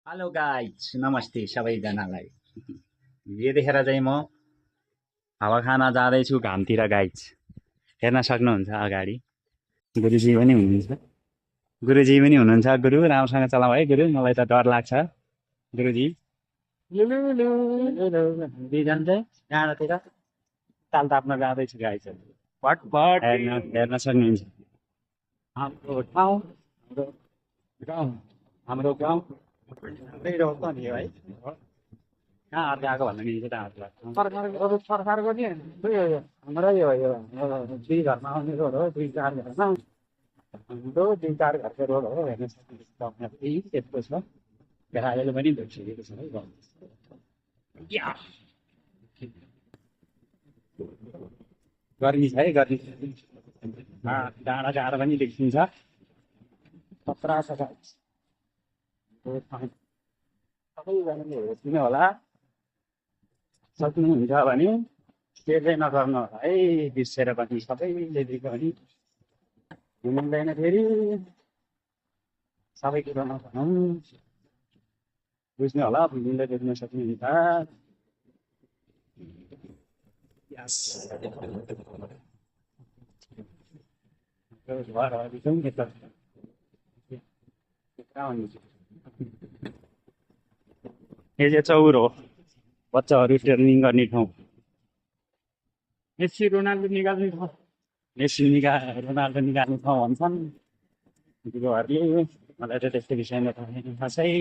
Hello guys नमस्ते सबैजनालाई। यतिखेर चाहिँ म हावा खान जाँदैछु घामतिर गाइज। हेर्न सक्नुहुन्छ अगाडि गुरुजी पनि हुनुहुन्छ। गुरुजी पनि हुनुहुन्छ। गुरु राम्रोसँग चलाऊ है गुरु, मलाई त डर लाग्छ। गुरुजी लु लु लु लु लु। दुईजना चाहिँ डाँडातिर ताल ताप्न जाँदैछु गाइज। पट हेर्न हेर्न सक्नुहुन्छ। हाम्रो ठाउँ हाम्रो गाउँ हाम्रो गाउँ हाम्रै रौँ त नि है। कहाँ अर्को आएको भन्दा मिल्छ त हामीलाई। सरकारको नि हाम्रै हो यो दुई घरमा आउने रोड हो, दुई चार घरमा हाम्रो दुई चार घरको रोड हो। हेर्न सक्नुहुन्छ तपाईँहरूले यस्तो छ। बिहारले पनि धोइसकेको छ है गाउँ। या! गर्मी छ है गर्मी। डाँडा डाँडा पनि देखिन्छ। खतरा छ गाइस। सबैजनाले हेर्दिनु होला। सक्नुहुन्छ भने सेयर चाहिँ नगर्नु होला है। बिर्सेर पनि सबैले दिएको पनि हुँदैन फेरि। सबै कुरो नभनौँ, बुझ्नु होला। बुझ्नुले बुझ्न सक्नुहुन्छ। यस घरहरू चाहिँ यता कहाँ हुनुहुन्छ? यो चाहिँ चौर हो, बच्चाहरू ट्रेनिङ गर्ने ठाउँ। मेसी रोनाल्डो निकाल्ने ठाउँ, रोनाल्डो निकाल्ने ठाउँ भन्छन् दिदीहरूले। मलाई त त्यस्तो विषयमा थाहा छैन खासै।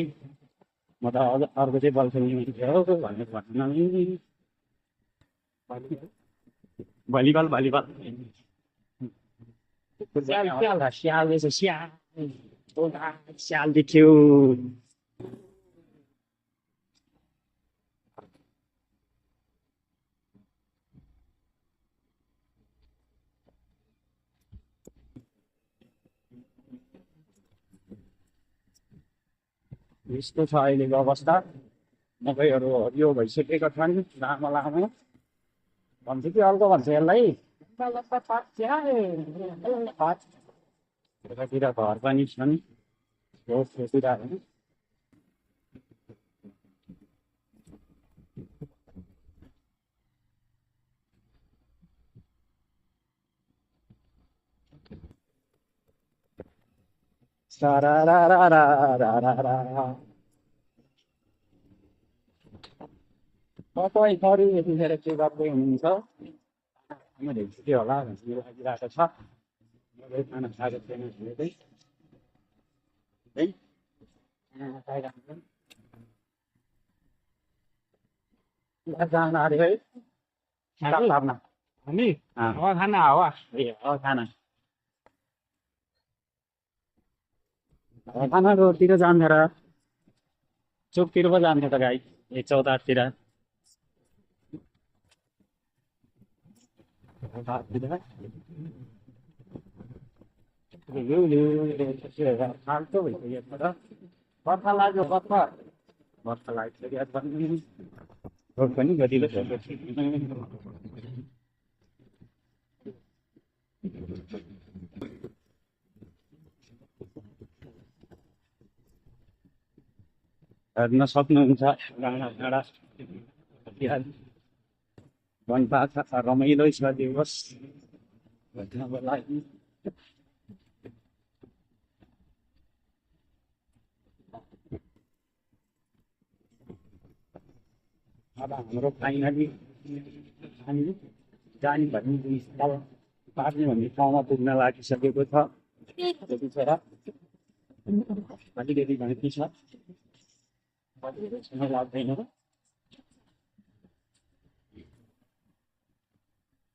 म त अर्को चाहिँ बल खेल्ने मान्छे हो भनेर भन्नु नि। भलिबल भलिबल स्याल स्याल स्याल रहेछ, स्याल स्याल देख्यो। यस्तो छ अहिलेको अवस्था। मकैहरू हरियो भइसकेका छन्, लामो लामो। भन्छ कि अर्को भन्छ यसलाई यतातिर घर पनि छन् छेउतिर होइन। सारारारारारारा। तपाईँ थरी यतिखेर के गर्दै हुनुहुन्छ? मैले के होला भन्ने लागिरहेको छ। मैले खाना खाएको छैन भने चाहिँ है खाना खाइरहन्छ। जान अरे है लाग्न हामी हावा खाना हावा ए हो खाना खाना रोडतिर जान्छ र चोकतिर पो जान्छ त गाई। ए चौतारतिर फाल्टो भइसक्यो त। बर्खा लाग्यो बर्खा बर्खा लागिसक्यो पनि। रोड पनि गतिलो छ। हेर्न सक्नुहुन्छ डाँडा डाँडा हरियाली वनपाखा रमाइलो छ दिवस भेट्नको लागि। अब हाम्रो फाइनली हामी जाने भन्ने स्थल पार्ने भन्ने ठाउँमा पुग्न लागिसकेको छ। त्यतिखेर अलिकति घाँटी छ, समय लाग्दैन।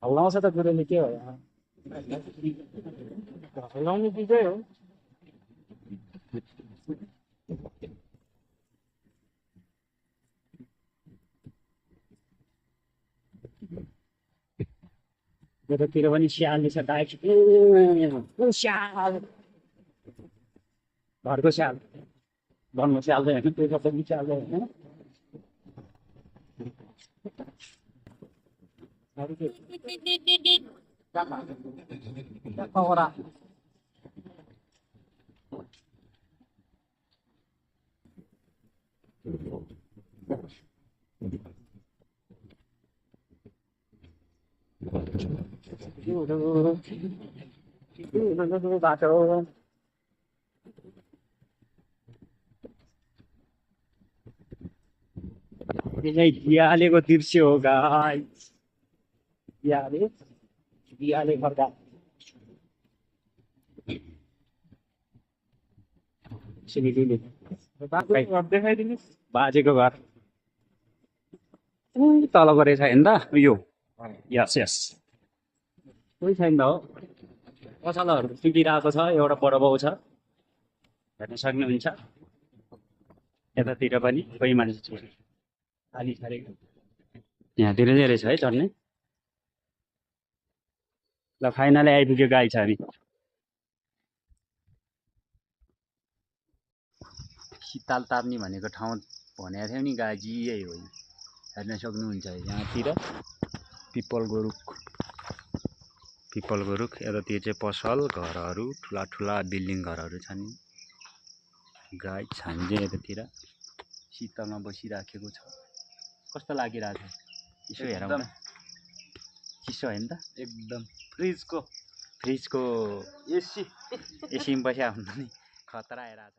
हल्लाउँछ त कुरोले के हो यहाँ? हल्लाउने चिजै हो। यतातिर पनि स्यालले छ डाइरेक्ट स्याल। घरको स्याल, वनको स्याल चाहिँ होइन, त्यो सबै स्याल चाहिँ होइन। अरू के खबरा बाटो यो चाहिँ दियालेको दृश्य हो गाइस दियाले गर्दा सिलिडीले बाटोको घर देखाइदिनुहोस्। बाजेको घर उही तलको रहेछ हेर्नु त यो यस यस कोही छैन त हो पसलहरू सुकिरहेको छ एउटा बडो बाउ छ हेर्न सक्नुहुन्छ यतातिर पनि कोही मान्छे छैन खाली छाडेको यहाँतिर चाहिँ रहेछ है चढ्ने ल फाइनली आइपुग्यो गाई छ हामी शीतल ताप्ने भनेको ठाउँ भनेको थियो नि गाजी यही हो हेर्न सक्नुहुन्छ यहाँतिर पिपलको रुख यतातिर चाहिँ पसल घरहरू ठुला ठुला बिल्डिङ घरहरू छन् गाई हामी चाहिँ यतातिर शीतलमा बसिराखेको छ कस्तो लागिरहेको छ यसो हेरौँ त चिसो होइन त एकदम फ्रिजको एसीमा बसिया हुन्छ नि खतरा आइरहेको छ